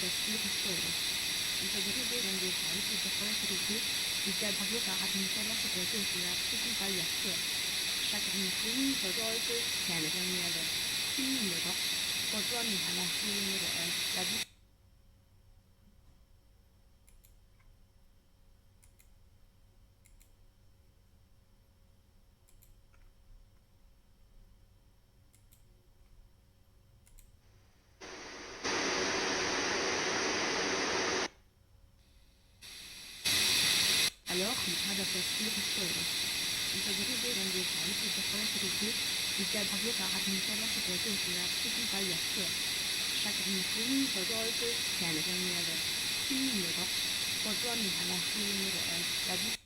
presque pistola. Entonces yo donde hay que después de que y que bajo la administración la secretaria de la Secretaría de Estado. Chaque année, pour toi que c'est le dernier de qui le doit. Pour toi, nous allons finir la vie. Alors, هذا presque pistola. Entonces yo donde hay que después de que y que bajo la administración la secretaria de la Secretaría de Estado. Chaque année, pour toi que c'est le dernier de qui le doit. Pour toi, nous allons finir la vie.